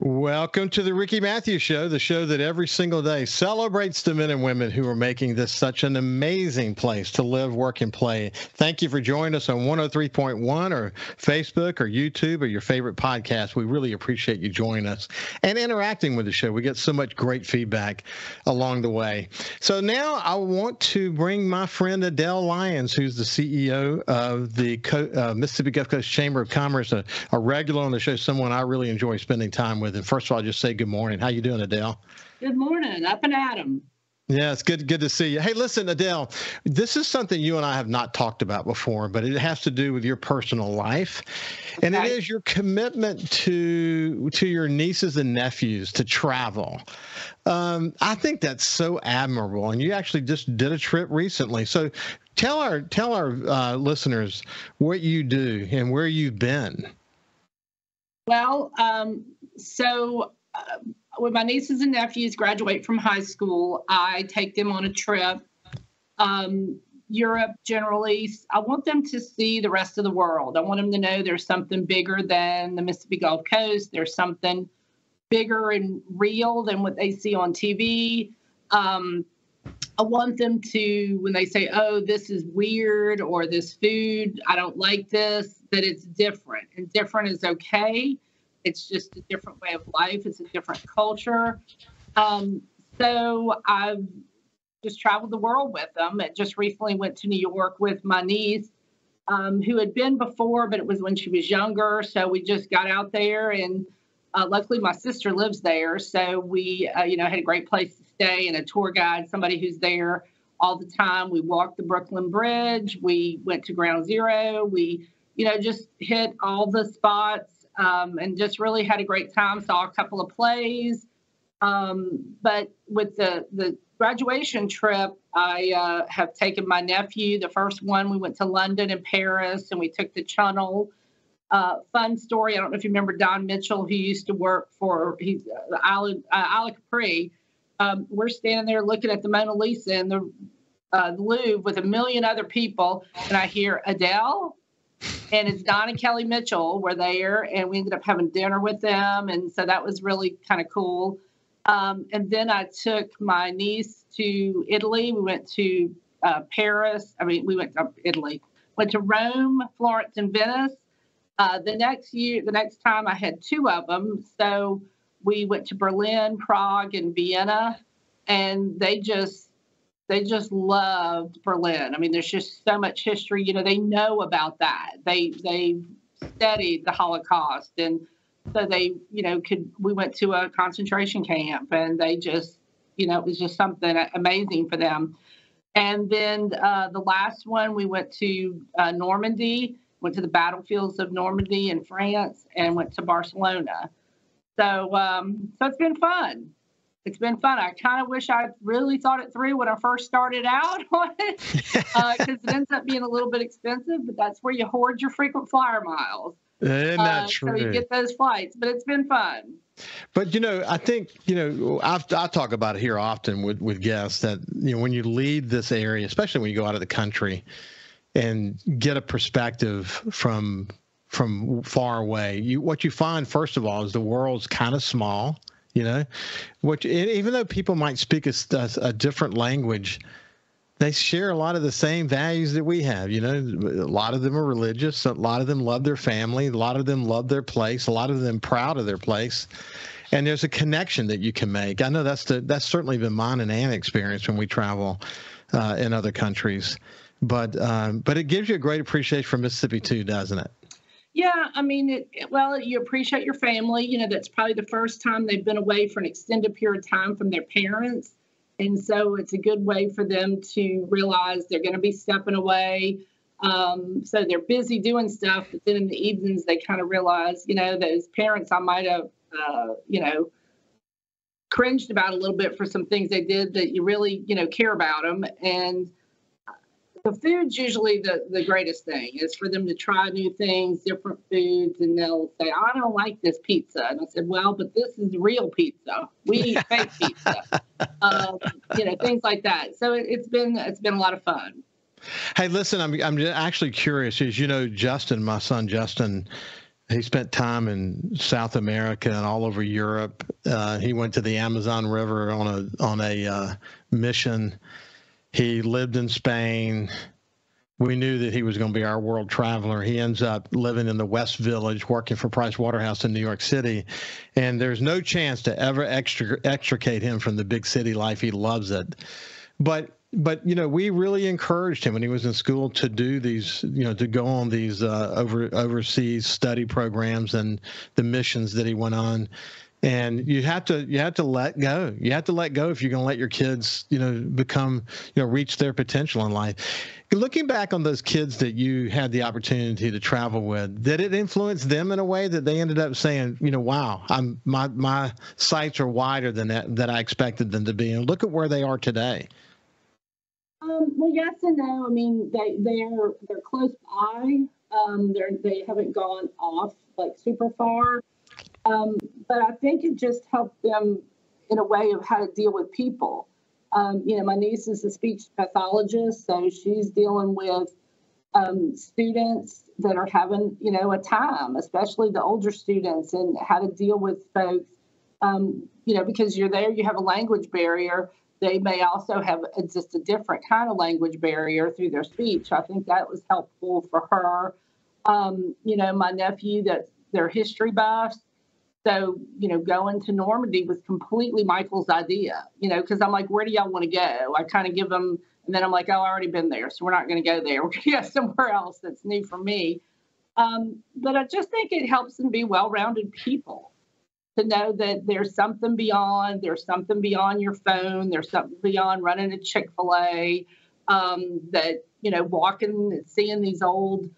Welcome to the Ricky Mathews Show, the show that every single day celebrates the men and women who are making this such an amazing place to live, work, and play. Thank you for joining us on 103.1 or Facebook or YouTube or your favorite podcast. We really appreciate you joining us and interacting with the show. We get so much great feedback along the way. So now I want to bring my friend Adele Lyons, who's the CEO of the Mississippi Gulf Coast Chamber of Commerce, a regular on the show, someone I really enjoy spending time with. And first of all, I'll just say good morning. How you doing, Adele? Good morning. Up and at 'em. Yeah, it's good to see you. Hey, listen, Adele, this is something you and I have not talked about before, but it has to do with your personal life. And it is your commitment to your nieces and nephews to travel. I think that's so admirable. And you actually just did a trip recently. So tell our listeners what you do and where you've been. Well, when my nieces and nephews graduate from high school, I take them on a trip. Europe, generally, I want them to see the rest of the world. I want them to know there's something bigger than the Mississippi Gulf Coast. There's something bigger and real than what they see on TV. I want them to, when they say, oh, this is weird, or this food, I don't like this, that it's different. And different is okay. It's just a different way of life. It's a different culture. So I've just traveled the world with them. I just recently went to New York with my niece, who had been before, but it was when she was younger. So we just got out there, and luckily my sister lives there. So we, had a great place to stay and a tour guide, somebody who's there all the time. We walked the Brooklyn Bridge. We went to Ground Zero. We, just hit all the spots. And just really had a great time, saw a couple of plays. But with the graduation trip, I have taken my nephew. The first one, we went to London and Paris, and we took the Channel. Fun story, I don't know if you remember Don Mitchell, who used to work for Isle Capri. We're standing there looking at the Mona Lisa in the Louvre with a million other people, and I hear Adele. And it's Don and Kelly Mitchell were there, and we ended up having dinner with them. And so that was really kind of cool. And then I took my niece to Italy. We went to Paris. We went to Italy. Went to Rome, Florence, and Venice. The next time I had two of them. So we went to Berlin, Prague, and Vienna. And they just loved Berlin. There's just so much history. They know about that. They studied the Holocaust, and so they, we went to a concentration camp, and they just, it was just something amazing for them. And then the last one, we went to Normandy, went to the battlefields of Normandy in France, and went to Barcelona. So it's been fun. It's been fun. I kind of wish I really thought it through when I first started out on it, because it ends up being a little bit expensive, but that's where you hoard your frequent flyer miles. Isn't that true? So you get those flights, but it's been fun. But, I think, I talk about it here often with guests that, when you leave this area, especially when you go out of the country and get a perspective from far away, what you find, first of all, is the world's kind of small. Even though people might speak a different language, they share a lot of the same values that we have. A lot of them are religious. A lot of them love their family. A lot of them love their place. A lot of them proud of their place. And there's a connection that you can make. I know that's certainly been mine and Anna's experience when we travel in other countries. But it gives you a great appreciation for Mississippi too, doesn't it? Yeah, you appreciate your family. That's probably the first time they've been away for an extended period of time from their parents. And so it's a good way for them to realize they're going to be stepping away. So they're busy doing stuff, but then in the evenings they kind of realize, that as parents I might have, cringed about a little bit for some things they did, that you really, care about them. And the food's usually the greatest thing is for them to try new things, different foods, and they'll say, I don't like this pizza. And I said, well, but this is real pizza. We eat fake pizza. Things like that. So it's been a lot of fun. Hey, listen, I'm actually curious. As you know, Justin, my son Justin, He spent time in South America and all over Europe. He went to the Amazon River on a mission. He lived in Spain. We knew that he was going to be our world traveler. He ends up living in the West Village, working for Price Waterhouse in New York City. And there's no chance to ever extricate him from the big city life. He loves it. But we really encouraged him when he was in school to do these, to go on these overseas study programs and the missions that he went on. And you have to let go. You have to let go if you're going to let your kids, become, reach their potential in life. Looking back on those kids that you had the opportunity to travel with, did it influence them in a way that they ended up saying, wow, my sights are wider than that I expected them to be, and look at where they are today? Well, yes and no. I mean, they're close by. They haven't gone off like super far. But I think it just helped them in a way of how to deal with people. My niece is a speech pathologist, so she's dealing with students that are having, a time, especially the older students, and how to deal with folks. Because you're there, you have a language barrier. They may also have just a different kind of language barrier through their speech. I think that was helpful for her. My nephew, they're history buffs. So, going to Normandy was completely Michael's idea, because I'm like, where do y'all want to go? I kind of give them, and then I'm like, oh, I've already been there, so we're not going to go there. We're going to go somewhere else that's new for me. But I just think it helps them be well-rounded people, to know that there's something beyond your phone. There's something beyond running a Chick-fil-A, that, walking and seeing these old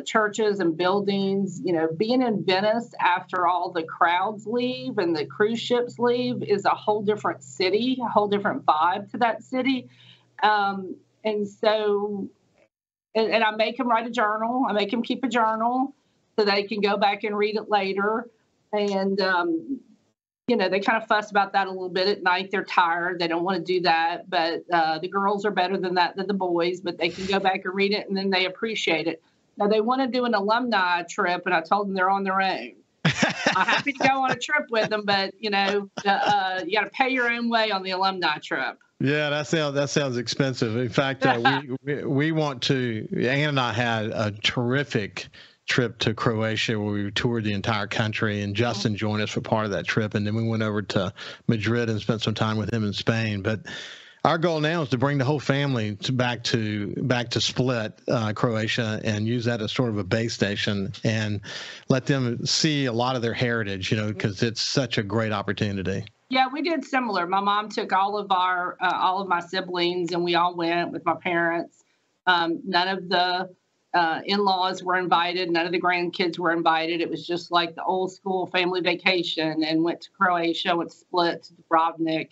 churches and buildings, being in Venice after all the crowds leave and the cruise ships leave is a whole different city, a whole different vibe to that city. And I make them write a journal. I make them keep a journal so they can go back and read it later. And, they kind of fuss about that a little bit at night. They're tired. They don't want to do that. But the girls are better than the boys, but they can go back and read it, and then they appreciate it. Now, they want to do an alumni trip, and I told them they're on their own. I'm happy to go on a trip with them, but, you got to pay your own way on the alumni trip. Yeah, that sounds expensive. In fact, we want to, Ann and I had a terrific trip to Croatia where we toured the entire country, and Justin joined us for part of that trip. And then we went over to Madrid and spent some time with him in Spain. But our goal now is to bring the whole family back to Split, Croatia, and use that as sort of a base station and let them see a lot of their heritage, because it's such a great opportunity. Yeah, we did similar. My mom took all of my siblings, and we all went with my parents. None of the in-laws were invited. None of the grandkids were invited. It was just like the old school family vacation, and went to Croatia, went to Split, to Dubrovnik.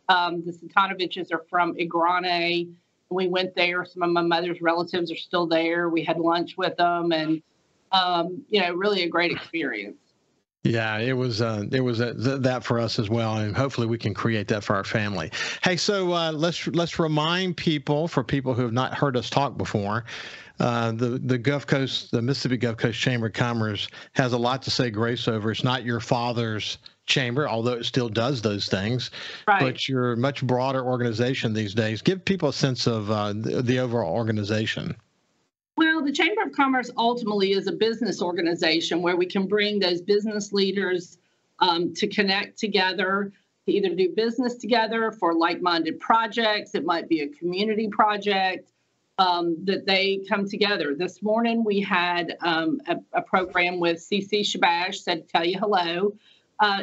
The Santanoviches are from Igrane. We went there. Some of my mother's relatives are still there. We had lunch with them, and really a great experience. Yeah, it was that for us as well, and hopefully we can create that for our family. Hey, so let's remind people, for people who have not heard us talk before, the Gulf Coast, the Mississippi Gulf Coast Chamber of Commerce has a lot to say grace over. It's not your father's chamber, although it still does those things, right, but you're a much broader organization these days. Give people a sense of the overall organization. Well, the Chamber of Commerce ultimately is a business organization where we can bring those business leaders to connect together, to either do business together for like-minded projects. It might be a community project, that they come together. This morning we had a program with CC Shabash, said tell you hello.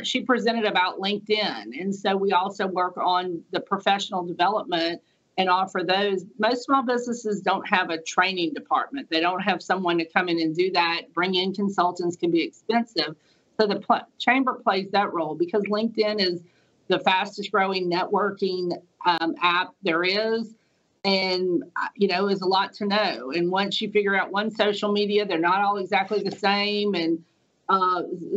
She presented about LinkedIn. And so we also work on the professional development and offer those. Most small businesses don't have a training department. They don't have someone to come in and do that. Bring in consultants can be expensive. So the chamber plays that role, because LinkedIn is the fastest growing networking app there is. And, is a lot to know. And once you figure out one social media, they're not all exactly the same. And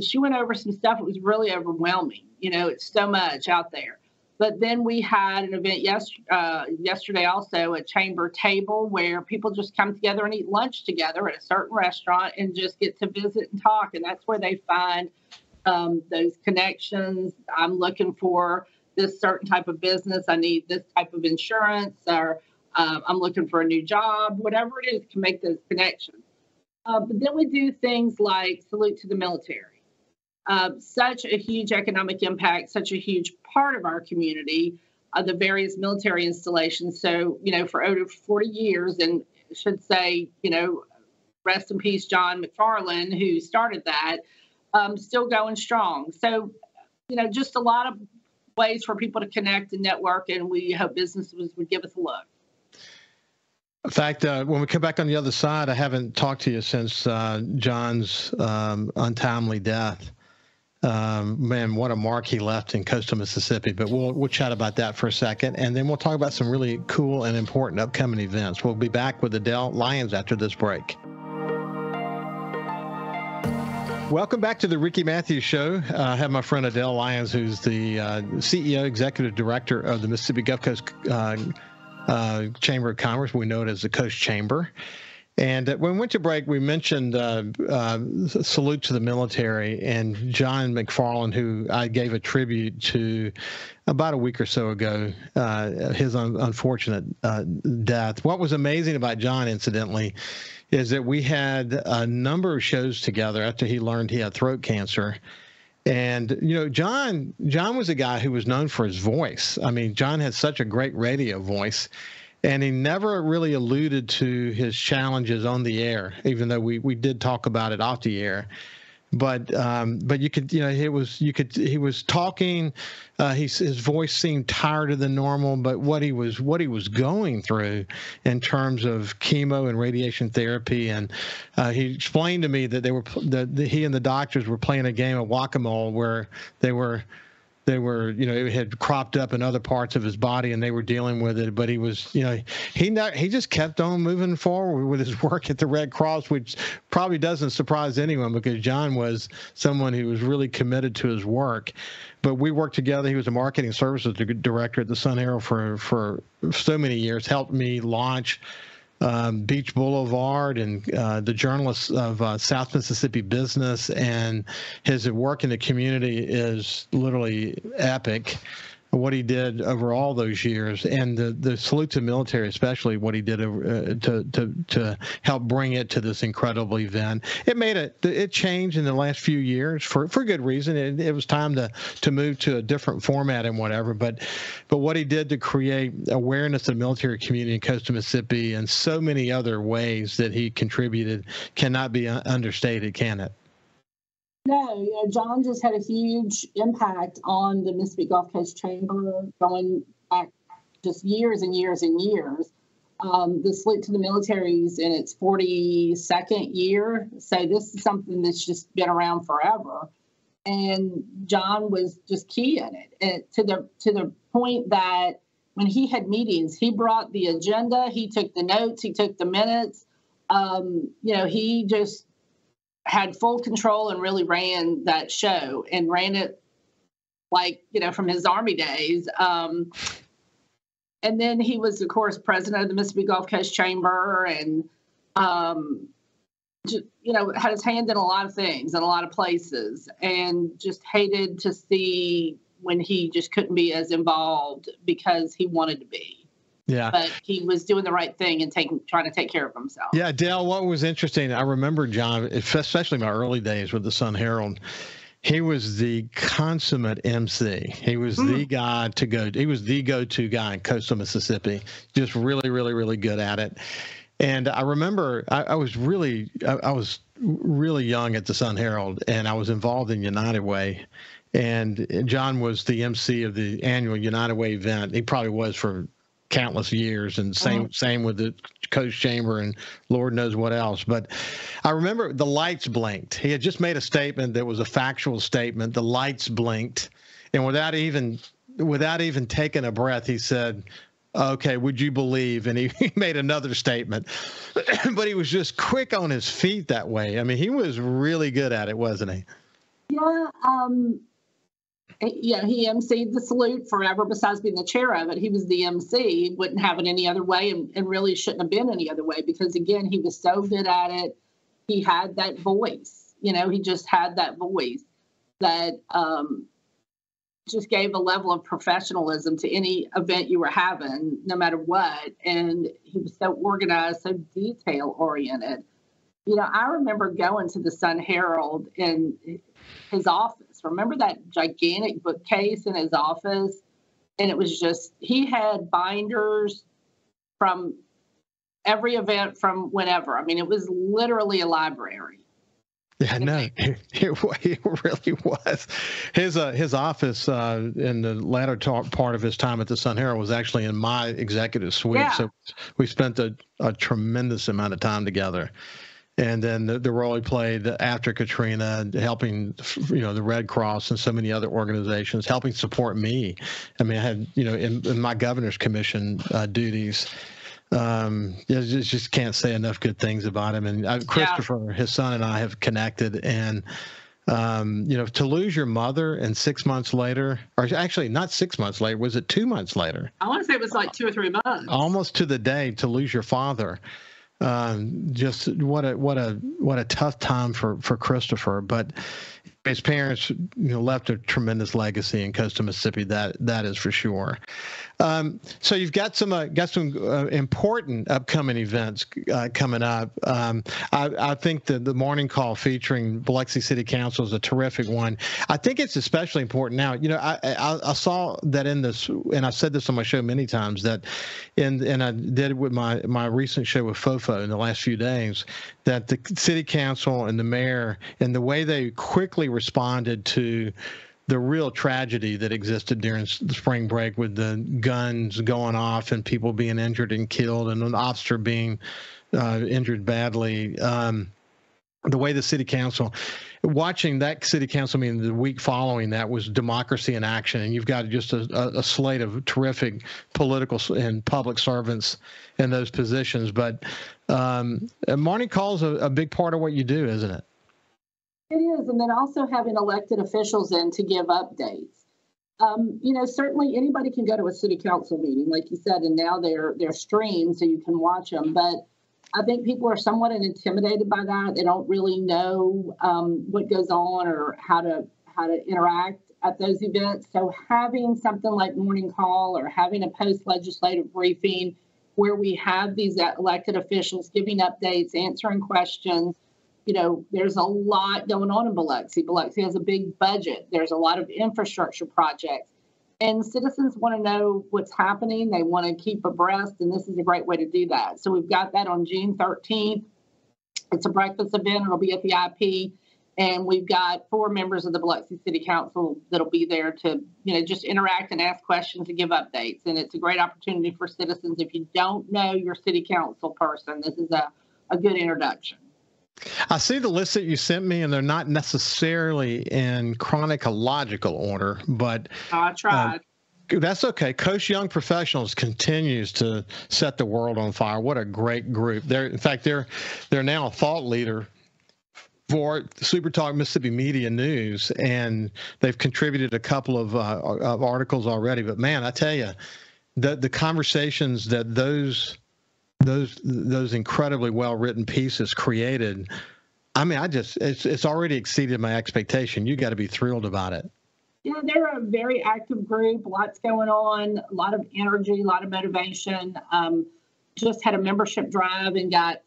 she went over some stuff. It was really overwhelming. It's so much out there. But then we had an event yesterday also, a chamber table where people just come together and eat lunch together at a certain restaurant and just get to visit and talk. And that's where they find those connections. I'm looking for this certain type of business. I need this type of insurance, or I'm looking for a new job, whatever it is, to make those connections. But then we do things like Salute to the Military. Such a huge economic impact, such a huge part of our community, the various military installations. So, for over 40 years, and I should say, rest in peace, John McFarland, who started that, still going strong. So, just a lot of ways for people to connect and network, and we hope businesses would give us a look. In fact, when we come back on the other side, I haven't talked to you since John's untimely death. Man, what a mark he left in coastal Mississippi. But we'll chat about that for a second, and then we'll talk about some really cool and important upcoming events. We'll be back with Adele Lyons after this break. Welcome back to the Ricky Mathews Show. I have my friend Adele Lyons, who's the CEO, Executive Director of the Mississippi Gulf Coast Chamber of Commerce. We know it as the Coast Chamber. And when we went to break, we mentioned Salute to the Military and John McFarland, who I gave a tribute to about a week or so ago, his unfortunate death. What was amazing about John, incidentally, is that we had a number of shows together after he learned he had throat cancer. And, John was a guy who was known for his voice. I mean, John had such a great radio voice. And he never really alluded to his challenges on the air, even though we did talk about it off the air. But you could, he was talking, his voice seemed tireder than normal, but what he was going through in terms of chemo and radiation therapy. And he explained to me that he and the doctors were playing a game of whack-a-mole where they were, it had cropped up in other parts of his body and they were dealing with it. But he was, he just kept on moving forward with his work at the Red Cross, which probably doesn't surprise anyone because John was someone who was really committed to his work. But we worked together. He was a marketing services director at the Sun Herald for so many years, helped me launch Beach Boulevard and the Journalists of South Mississippi Business, and his work in the community is literally epic. What he did over all those years, and the Salute to Military, especially what he did to help bring it to this incredible event. It changed in the last few years for good reason. It was time to move to a different format and whatever. But what he did to create awareness of the military community in coastal Mississippi and so many other ways that he contributed cannot be understated, can it? No, John just had a huge impact on the Mississippi Gulf Coast Chamber going back just years and years and years. The Salute to the Military is in its 42nd year, so this is something that's just been around forever. And John was just key in it, and to the point that when he had meetings, he brought the agenda, he took the notes, he took the minutes. He just had full control and really ran that show and ran it from his Army days. And then he was, of course, president of the Mississippi Gulf Coast Chamber and, had his hand in a lot of things in a lot of places, and just hated to see when he just couldn't be as involved because he wanted to be. Yeah, but he was doing the right thing and trying to take care of himself. Yeah, Adele, what was interesting, I remember John, especially my early days with the Sun Herald, he was the consummate MC. He was the guy to go. He was the go-to guy in coastal Mississippi, just really, really, really good at it. And I remember I was really young at the Sun Herald, and I was involved in United Way. And John was the MC of the annual United Way event. He probably was for countless years, and same with the Coast Chamber and Lord knows what else. But I remember the lights blinked. He had just made a statement that was a factual statement. The lights blinked, and without even taking a breath, he said, "Okay, would you believe?" And he made another statement. But he was just quick on his feet that way. I mean, he was really good at it, wasn't he? Yeah. he emceed the salute forever. Besides being the chair of it, he was the MC. He wouldn't have it any other way, and really shouldn't have been any other way, because again, he was so good at it. He had that voice. He just had that voice that just gave a level of professionalism to any event you were having, no matter what. And he was so organized, so detail oriented. I remember going to the Sun Herald in his office. Remember that gigantic bookcase in his office? And it was just, he had binders from every event from whenever. I mean, it was literally a library. Yeah, no, it really was. His office in the latter part of his time at the Sun Herald was actually in my executive suite. Yeah. So we spent a tremendous amount of time together. And then the role he played after Katrina, helping, the Red Cross and so many other organizations, helping support me. I mean, I had, in my governor's commission duties, just can't say enough good things about him. And Christopher, his son, and I have connected. And, to lose your mother and 6 months later, or actually not 6 months later, was it 2 months later? I want to say it was like 2 or 3 months. Almost to the day to lose your father. Just what a tough time for Christopher, but his parents, left a tremendous legacy in coastal Mississippi. That is for sure. So you've got some important upcoming events coming up. I think the morning call featuring Biloxi City Council is a terrific one. I think it's especially important now. I saw that in this, and I've said this on my show many times, that and I did it with my recent show with Fofo in the last few days, that the city council and the mayor and the way they quickly responded to the real tragedy that existed during the spring break, with the guns going off and people being injured and killed and an officer being injured badly. The way the city council, watching that city council meeting the week following that was democracy in action. And you've got just a slate of terrific political and public servants in those positions. But morning call is a big part of what you do, isn't it? It is. And then also having elected officials in to give updates. Certainly anybody can go to a city council meeting, like you said, and now they're streamed so you can watch them. But I think people are somewhat intimidated by that. They don't really know what goes on or how to interact at those events. So having something like morning call or having a post-legislative briefing where we have these elected officials giving updates, answering questions. There's a lot going on in Biloxi. Biloxi has a big budget. There's a lot of infrastructure projects. And citizens want to know what's happening. They want to keep abreast, and this is a great way to do that. So we've got that on June 13th. It's a breakfast event. It'll be at the IP. And we've got 4 members of the Biloxi City Council that'll be there to, just interact and ask questions and give updates. And it's a great opportunity for citizens. If you don't know your city council person, this is a good introduction. I see the list that you sent me, and they're not necessarily in chronological order, but I tried. That's okay. Coast Young Professionals continues to set the world on fire. What a great group! In fact, they're now a thought leader for SuperTalk Mississippi Media News, and they've contributed a couple of articles already. But man, I tell you, the conversations that those incredibly well-written pieces created, I mean, it's already exceeded my expectation. You got to be thrilled about it. Yeah, they're a very active group. Lots going on, a lot of energy, a lot of motivation. Just had a membership drive and got,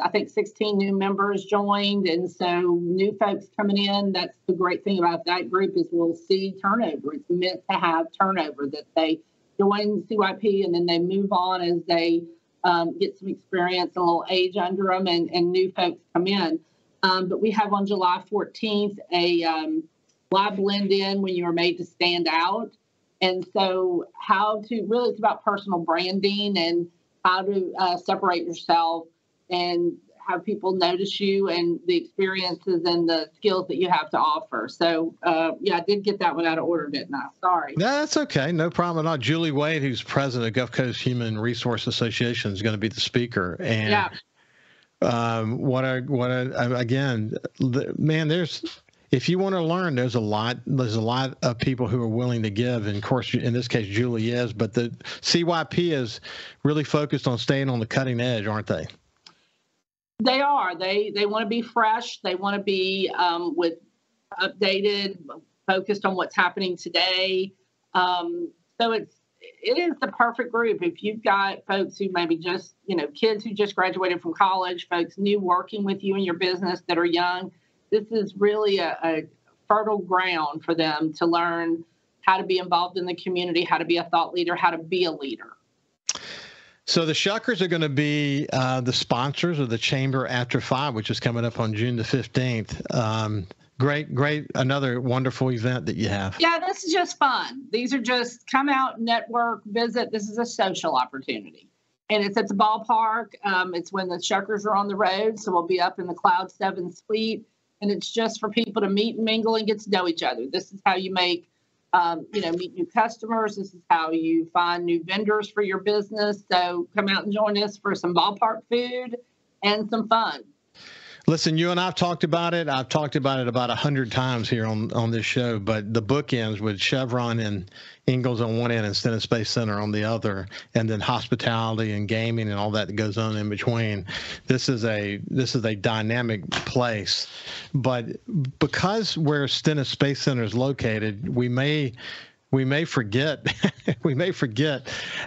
I think, 16 new members joined. And so new folks coming in. That's the great thing about that group is we'll see turnover. It's meant to have turnover, that they join CYP and then they move on as they get some experience, a little age under them, and new folks come in. But we have on July 14th a why blend in when you are made to stand out. And so it's about personal branding and how to separate yourself and have people notice you and the experiences and the skills that you have to offer. So, I did get that one out of order, didn't I? Sorry. No, that's okay. No problem at all. Julie Wade, who's president of Gulf Coast Human Resource Association, is going to be the speaker. And again, man, if you want to learn, there's a lot of people who are willing to give. And of course, in this case, Julie is, but the CYP is really focused on staying on the cutting edge, aren't they? They are. They want to be fresh. They want to be with updated, focused on what's happening today. So it is the perfect group. If you've got folks who maybe just, kids who just graduated from college, folks new working with you in your business that are young, this is really a fertile ground for them to learn how to be involved in the community, how to be a thought leader, how to be a leader. So the Shuckers are going to be the sponsors of the Chamber After 5, which is coming up on June the 15th. Great. Another wonderful event that you have. Yeah, this is just fun. These are just come out, network, visit. This is a social opportunity. And it's at the ballpark. It's when the Shuckers are on the road. So we'll be up in the Cloud 7 suite. And it's just for people to meet and mingle and get to know each other. This is how you make, meet new customers. This is how you find new vendors for your business. So come out and join us for some ballpark food and some fun. Listen, you and I've talked about it. I've talked about it about 100 times here on this show, but the bookends with Chevron and Ingalls on one end and Stennis Space Center on the other, and then hospitality and gaming and all that goes on in between. This is a dynamic place, but because where Stennis Space Center is located, we may forget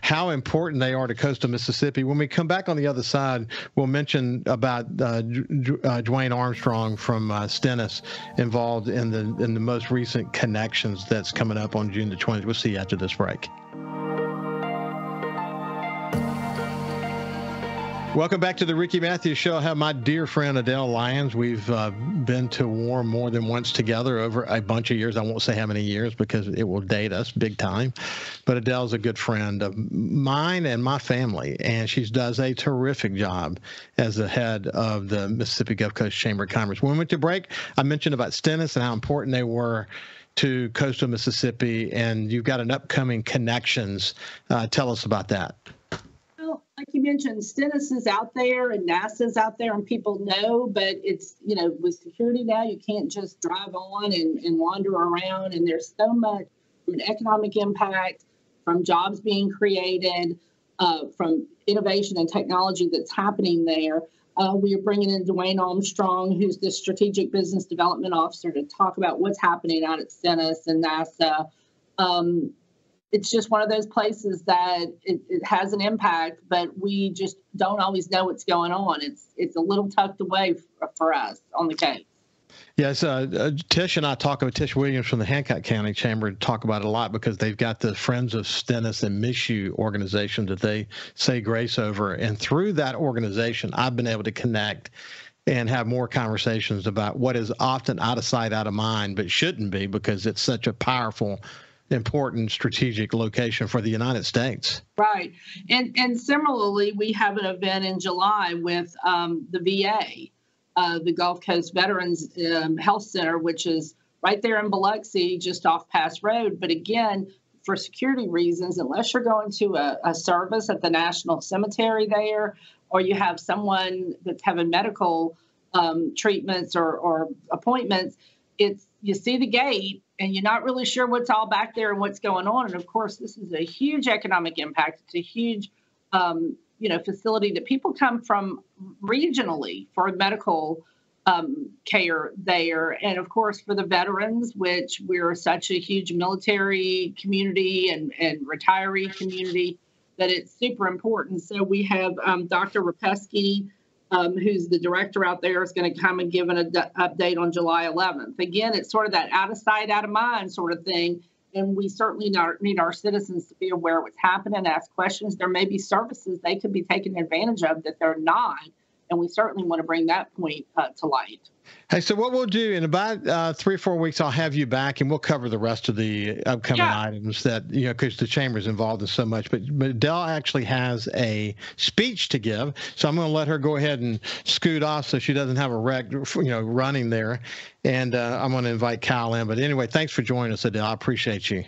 how important they are to coastal Mississippi. When we come back on the other side, we'll mention about Dwayne Armstrong from Stennis involved in the most recent connections that's coming up on June the 20th. We'll see you after this break. Welcome back to the Ricky Mathews Show. I have my dear friend Adele Lyons. We've been to war more than once together over a bunch of years. I won't say how many years because it will date us big time. But Adele's a good friend of mine and my family, and she does a terrific job as the head of the Mississippi Gulf Coast Chamber of Commerce. When we went to break, I mentioned about Stennis and how important they were to coastal Mississippi, and you've got an upcoming Connections. Tell us about that. Like you mentioned, Stennis is out there and NASA's out there and people know, but it's, with security now, you can't just drive on and wander around. And there's so much from an economic impact, from jobs being created, from innovation and technology that's happening there. We are bringing in Dwayne Armstrong, who's the Strategic Business Development Officer, to talk about what's happening out at Stennis and NASA. It's just one of those places that it has an impact, but we just don't always know what's going on. It's a little tucked away for us on the case. Yes, Tish and I talk about Tish Williams from the Hancock County Chamber talk about it a lot because they've got the Friends of Stennis and Miss You organization that they say grace over. And through that organization, I've been able to connect and have more conversations about what is often out of sight, out of mind, but shouldn't be because it's such a powerful, important strategic location for the United States. Right. And similarly, we have an event in July with the VA, the Gulf Coast Veterans Health Center, which is right there in Biloxi, just off Pass Road. But again, for security reasons, unless you're going to a service at the National Cemetery there, or you have someone that's having medical treatments or appointments, you see the gate and you're not really sure what's all back there and what's going on. And of course, this is a huge economic impact. It's a huge, facility that people come from regionally for medical care there. And of course, for the veterans, which we're such a huge military community and retiree community, that it's super important. So we have Dr. Rapesky, who's the director out there, is going to come and give an update on July 11th. Again, it's sort of that out of sight, out of mind sort of thing. And we certainly need our citizens to be aware of what's happening, ask questions. There may be services they could be taking advantage of that they're not. And we certainly want to bring that point to light. Hey, so what we'll do in about 3 or 4 weeks, I'll have you back and we'll cover the rest of the upcoming items that, because the Chamber's involved in so much. But Adele actually has a speech to give. So I'm going to let her go ahead and scoot off so she doesn't have a wreck, running there. And I'm going to invite Kyle in. But anyway, thanks for joining us, Adele. I appreciate you.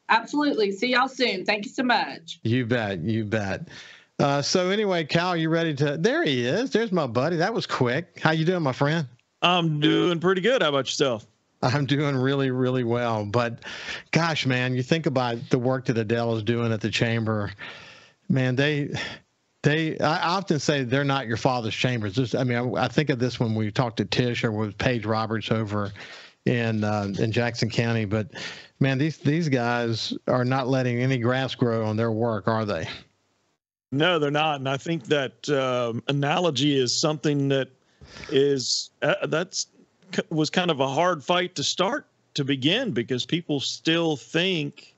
Absolutely. See y'all soon. Thank you so much. You bet. You bet. So anyway, Kyle, you ready to? There he is. There's my buddy. That was quick. How you doing, my friend? I'm doing pretty good. How about yourself? I'm doing really, really well. But gosh, man, you think about the work that Adele is doing at the chamber. Man, I often say they're not your father's chambers. I think of this when we talked to Tish or with Paige Roberts over in Jackson County. But man, these guys are not letting any grass grow on their work, are they? No, they're not. And I think that analogy is something that was kind of a hard fight to begin, because people still think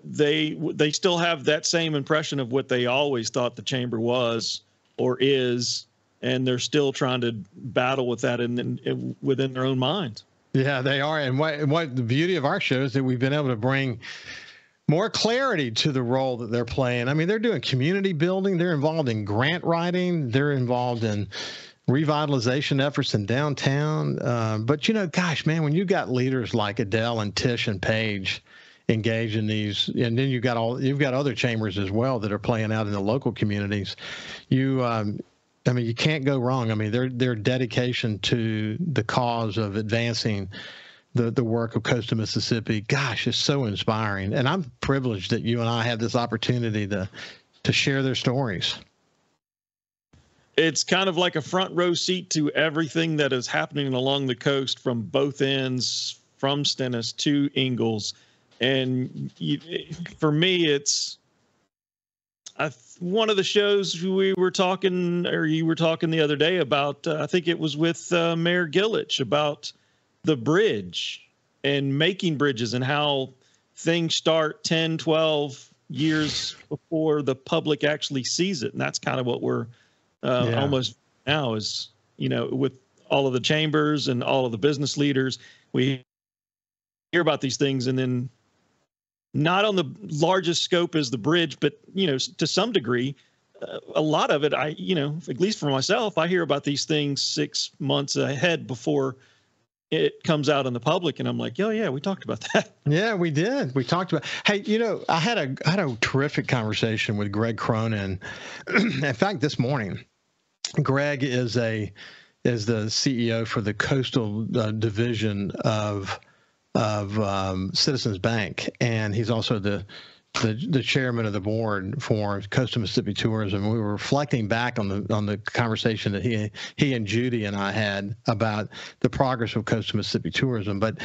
they still have that same impression of what they always thought the chamber was or is, and they're still trying to battle with that within their own minds. Yeah, they are. And what the beauty of our show is that we've been able to bring more clarity to the role that they're playing. I mean, they're doing community building. They're involved in grant writing. They're involved in revitalization efforts in downtown. But, gosh, man, when you got leaders like Adele and Tish and Paige engaged in these, and then you've got other chambers as well that are playing out in the local communities, you can't go wrong. I mean, their dedication to the cause of advancing the work of coastal Mississippi, gosh, is so inspiring. And I'm privileged that you and I have this opportunity to share their stories. It's kind of like a front row seat to everything that is happening along the coast from both ends, from Stennis to Ingalls. And for me, it's one of the shows you were talking the other day about, I think it was with Mayor Gillich, about the bridge and making bridges and how things start 10, 12 years before the public actually sees it. And that's kind of what we're almost now is, with all of the chambers and all of the business leaders, we hear about these things, and then not on the largest scope as the bridge, but, to some degree, a lot of it, at least for myself, I hear about these things 6 months ahead before it comes out in the public, and I'm like, oh yeah, we talked about that. Yeah, we did. We talked about. Hey, I had a terrific conversation with Greg Cronin. In fact, this morning, Greg is the CEO for the coastal division of Citizens Bank, and he's also the chairman of the board for Coastal Mississippi Tourism. We were reflecting back on the conversation that he and Judy and I had about the progress of Coastal Mississippi Tourism. But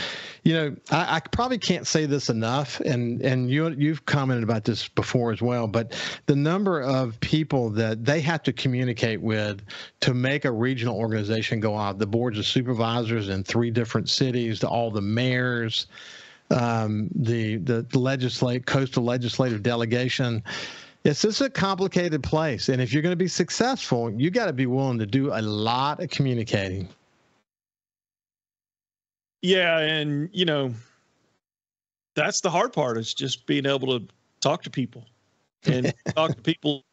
I probably can't say this enough, and you've commented about this before as well. But the number of people that they have to communicate with to make a regional organization go out, the boards of supervisors in 3 different cities, to all the mayors, the coastal legislative delegation. It's just a complicated place. And if you're going to be successful, you got to be willing to do a lot of communicating. Yeah. And, that's the hard part, is just being able to talk to people and talk to people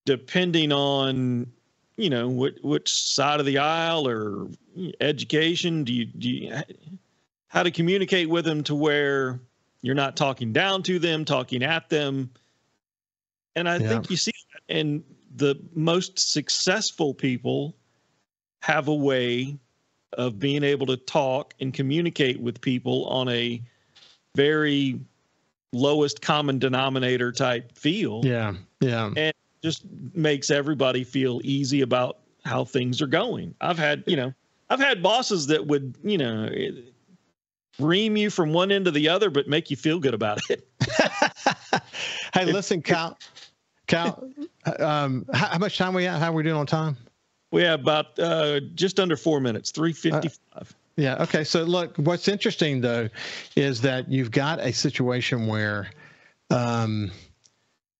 depending on, which side of the aisle or education do you how to communicate with them to where you're not talking down to them, talking at them. And I think you see that. And the most successful people have a way of being able to talk and communicate with people on a very lowest common denominator type feel. Yeah. Yeah. And just makes everybody feel easy about how things are going. I've had bosses that would, ream you from one end to the other, but make you feel good about it. Hey, listen, Cal, how much time we have? How are we doing on time? We have about just under 4 minutes, 3:55. Yeah. Okay. So look, what's interesting though is that you've got a situation where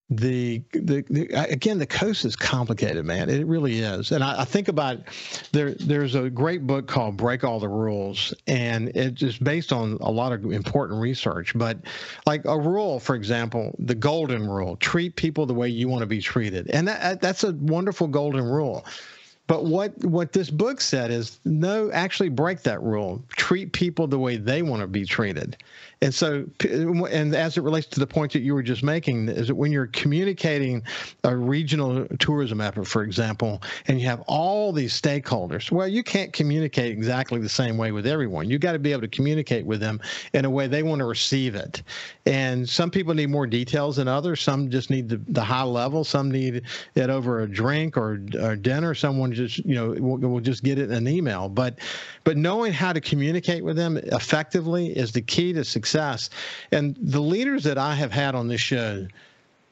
again, the coast is complicated, man. It really is. And I think about there's a great book called Break All the Rules, and it's just based on a lot of important research. But like a rule, for example, the golden rule: treat people the way you want to be treated. And that's a wonderful golden rule. But what this book said is, no, actually break that rule. Treat people the way they want to be treated. And so, and as it relates to the point that you were just making, is that when you're communicating a regional tourism effort, for example, and you have all these stakeholders, well, you can't communicate exactly the same way with everyone. You got to be able to communicate with them in a way they want to receive it. And some people need more details than others. Some just need the high level. Some need it over a drink or dinner. Someone just, will just get it in an email. But knowing how to communicate with them effectively is the key to success. And the leaders that I have had on this show,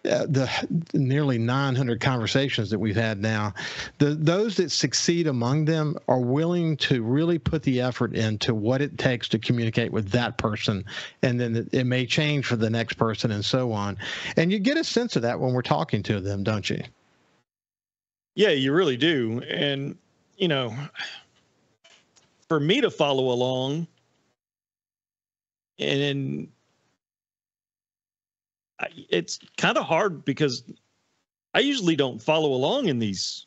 the nearly 900 conversations that we've had now, those that succeed among them are willing to really put the effort into what it takes to communicate with that person. And then it may change for the next person and so on. And you get a sense of that when we're talking to them, don't you? Yeah, you really do. And, for me to follow along, and it's kind of hard because I usually don't follow along in these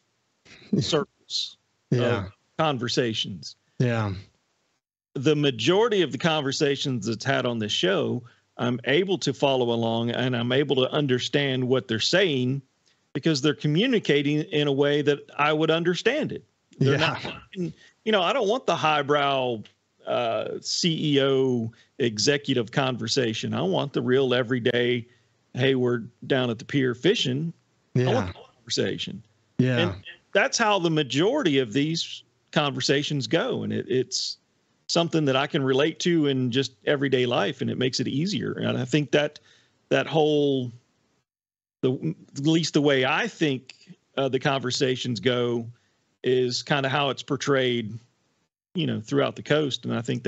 circles of conversations. Yeah. The majority of the conversations that's had on this show, I'm able to follow along and I'm able to understand what they're saying because they're communicating in a way that I would understand it. They're not, I don't want the highbrow CEO executive conversation. I want the real everyday, hey, we're down at the pier fishing. I want the conversation. Yeah. And that's how the majority of these conversations go. And it's something that I can relate to in just everyday life, and it makes it easier. And I think that whole, at least the way I think the conversations go is kind of how it's portrayed throughout the coast. And I think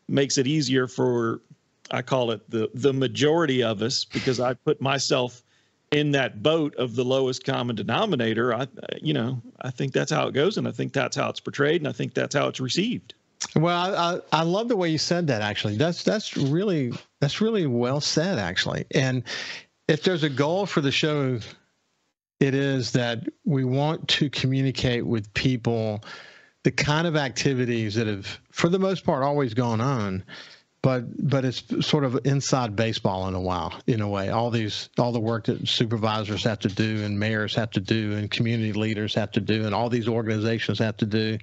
makes it easier for, I call it the majority of us, because I put myself in that boat of the lowest common denominator. I think that's how it goes. And I think that's how it's portrayed. And I think that's how it's received. Well, I love the way you said that, actually. That's really well said, actually. And if there's a goal for the show, it is that we want to communicate with people the kind of activities that have, for the most part, always gone on, but it's sort of inside baseball in a way. All the work that supervisors have to do and mayors have to do and community leaders have to do and all these organizations have to do.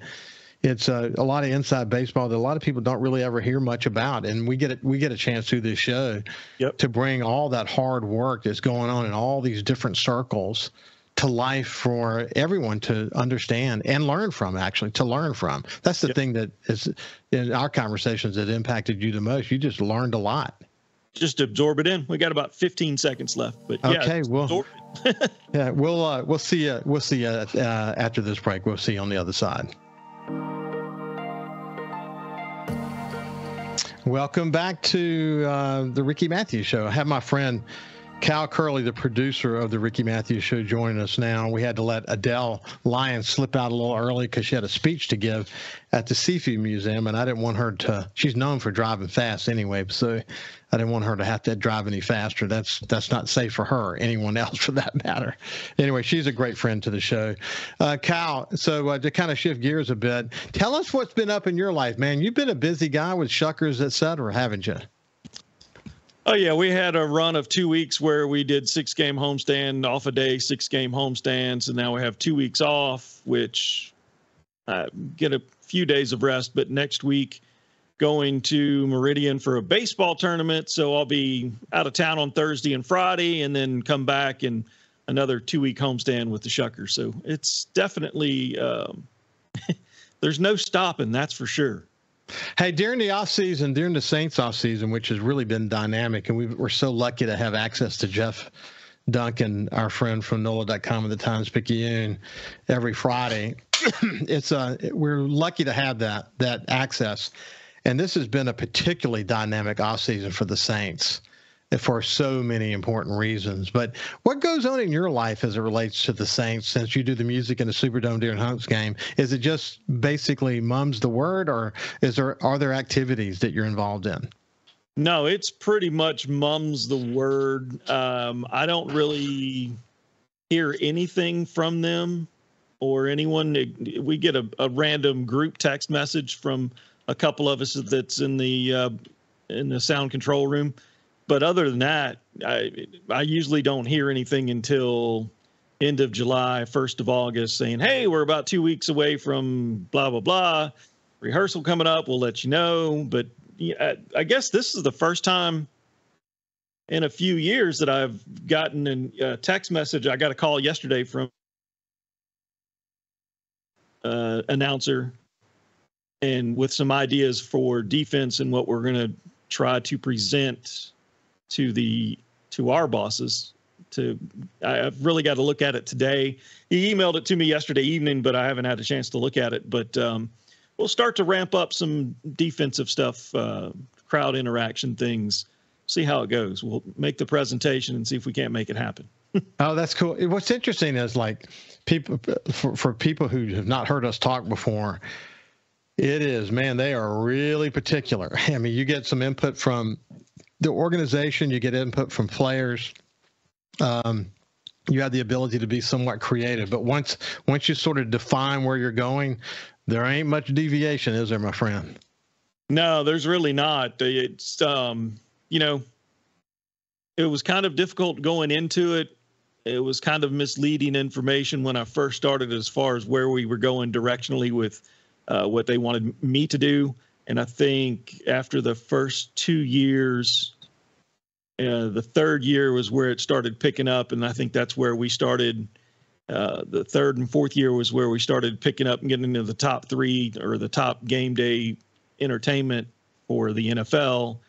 It's a lot of inside baseball that a lot of people don't really ever hear much about. And we get a chance through this show to bring all that hard work that's going on in all these different circles to life for everyone to understand and learn from, actually, to learn from. That's the thing that is in our conversations that impacted you the most. You just learned a lot. Just absorb it in. We got about 15 seconds left, but okay, well, yeah, we'll see you. We'll see you after this break. We'll see you on the other side. Welcome back to the Ricky Mathews Show. I have my friend Cal Curley, the producer of the Ricky Mathews Show, joining us now. We had to let Adele Lyons slip out a little early because she had a speech to give at the Seafood Museum, and I didn't want her to. She's known for driving fast anyway, so I didn't want her to have to drive any faster. That's not safe for her or anyone else for that matter. Anyway, she's a great friend to the show. Cal, so to kind of shift gears a bit, tell us what's been up in your life, man. You've been a busy guy with Shuckers, et cetera, haven't you? Oh, yeah. We had a run of 2 weeks where we did 6-game homestand, off a day, 6-game homestands. And now we have 2 weeks off, which get a few days of rest. But next week, going to Meridian for a baseball tournament. So I'll be out of town on Thursday and Friday and then come back and another 2-week homestand with the Shuckers. So it's definitely there's no stopping, that's for sure. Hey, during the off season, during the Saints off season, which has really been dynamic, and we're so lucky to have access to Jeff Duncan, our friend from NOLA.com and the Times-Picayune, every Friday. We're lucky to have that access, and this has been a particularly dynamic off season for the Saints for so many important reasons. But what goes on in your life as it relates to the Saints, since you do the music in the Superdome during Hunk's game? Is it just basically mum's the word, or are there activities that you're involved in? No, it's pretty much mum's the word. I don't really hear anything from them or anyone, we get a random group text message from a couple of us that's in the sound control room. But other than that, I usually don't hear anything until end of July, 1st of August, saying, hey, we're about 2 weeks away from blah, blah, blah. Rehearsal coming up. We'll let you know. But yeah, I guess this is the first time in a few years that I've gotten a text message. I got a call yesterday from announcer and with some ideas for defense and what we're going to try to present to our bosses. I've really got to look at it today. He emailed it to me yesterday evening, but I haven't had a chance to look at it. But we'll start to ramp up some defensive stuff, crowd interaction things, see how it goes. We'll make the presentation and see if we can't make it happen. Oh, that's cool. What's interesting is like people, for people who have not heard us talk before, it is, man, they are really particular. I mean, you get some input from the organization, you get input from players. You have the ability to be somewhat creative, but once you sort of define where you're going, there ain't much deviation, is there, my friend? No, there's really not. It's, it was kind of difficult going into it. It was kind of misleading information when I first started as far as where we were going directionally with what they wanted me to do. And I think after the first 2 years, the third year was where it started picking up. And I think that's where we started. The third and fourth year was where we started picking up and getting into the top three or the top game day entertainment for the NFL.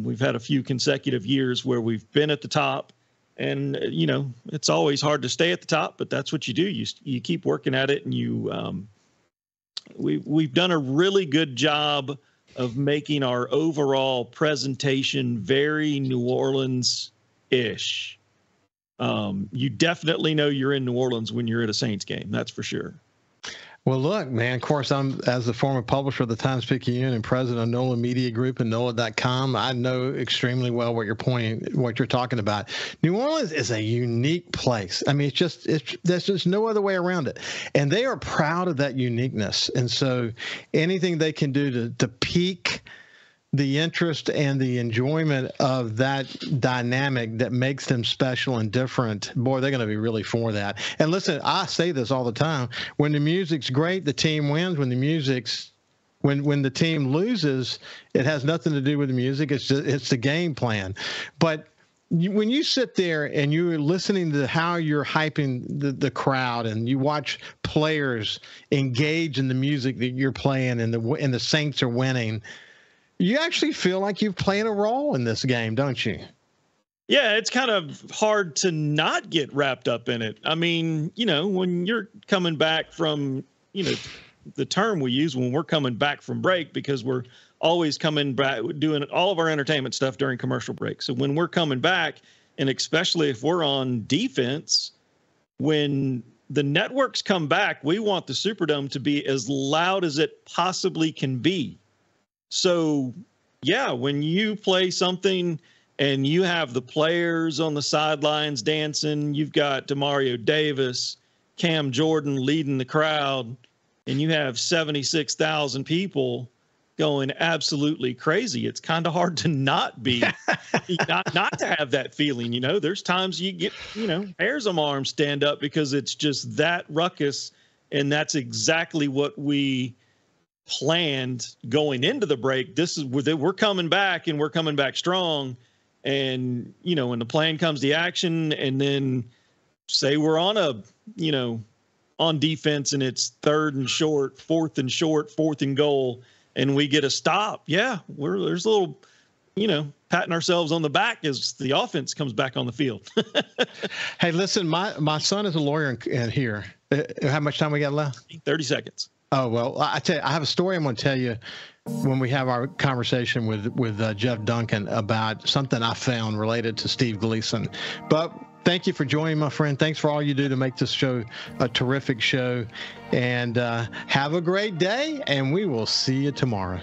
We've had a few consecutive years where we've been at the top. And, it's always hard to stay at the top, but that's what you do. You keep working at it, and we've done a really good job of making our overall presentation very New Orleans-ish. You definitely know you're in New Orleans when you're at a Saints game. That's for sure. Well, look, man, of course, I'm, as the former publisher of the Times-Picayune and president of NOLA Media Group and NOLA.com, I know extremely well what you're talking about. New Orleans is a unique place. I mean, there's just no other way around it. And they are proud of that uniqueness. And so anything they can do to pique the interest and the enjoyment of that dynamic that makes them special and different, boy, they're going to be really for that. And listen, I say this all the time. When the music's great, the team wins. When the team loses, it has nothing to do with the music. It's the game plan. But when you sit there and you're listening to how you're hyping the crowd and you watch players engage in the music that you're playing and the Saints are winning, you actually feel like you're playing a role in this game, don't you? Yeah, it's kind of hard to not get wrapped up in it. I mean, when you're coming back from, the term we use when we're coming back from break, because we're always coming back doing all of our entertainment stuff during commercial break. So when we're coming back, and especially if we're on defense, when the networks come back, we want the Superdome to be as loud as it possibly can be. So, yeah, when you play something and you have the players on the sidelines dancing, you've got Demario Davis, Cam Jordan leading the crowd, and you have 76,000 people going absolutely crazy. It's kind of hard to not be, not to have that feeling. There's times you get, hairs on my arm stand up because it's just that ruckus, and that's exactly what we planned going into the break. This is where we're coming back, and we're coming back strong. And, when the plan comes to action, and then say we're on on defense and it's fourth and goal, and we get a stop. Yeah, there's a little, patting ourselves on the back as the offense comes back on the field. Hey, listen, my son is a lawyer in here. How much time we got left? 30 seconds. Oh, well, I tell you, I have a story I'm going to tell you when we have our conversation with Jeff Duncan about something I found related to Steve Gleason. But thank you for joining, my friend. Thanks for all you do to make this show a terrific show. And have a great day, and we will see you tomorrow.